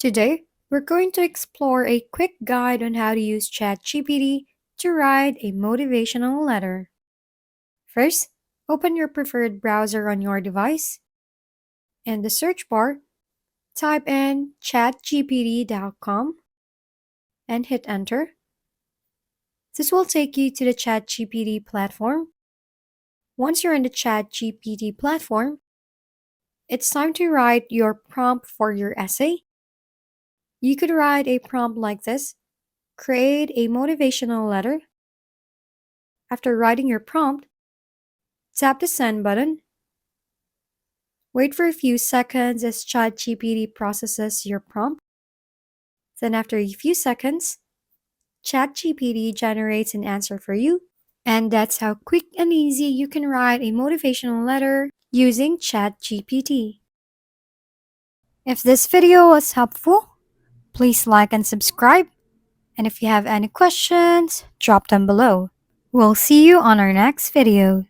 Today, we're going to explore a quick guide on how to use Chatgpt to write a motivational letter. First, open your preferred browser on your device. In the search bar, type in chatgpt.com and hit enter. This will take you to the Chatgpt platform. Once you're in the Chatgpt platform, it's time to write your prompt for your essay. You could write a prompt like this: create a motivational letter. After writing your prompt, tap the send button. Wait for a few seconds as ChatGPT processes your prompt. Then after a few seconds, ChatGPT generates an answer for you. And that's how quick and easy you can write a motivational letter using ChatGPT. If this video was helpful, please like and subscribe. And if you have any questions, drop them below. We'll see you on our next video.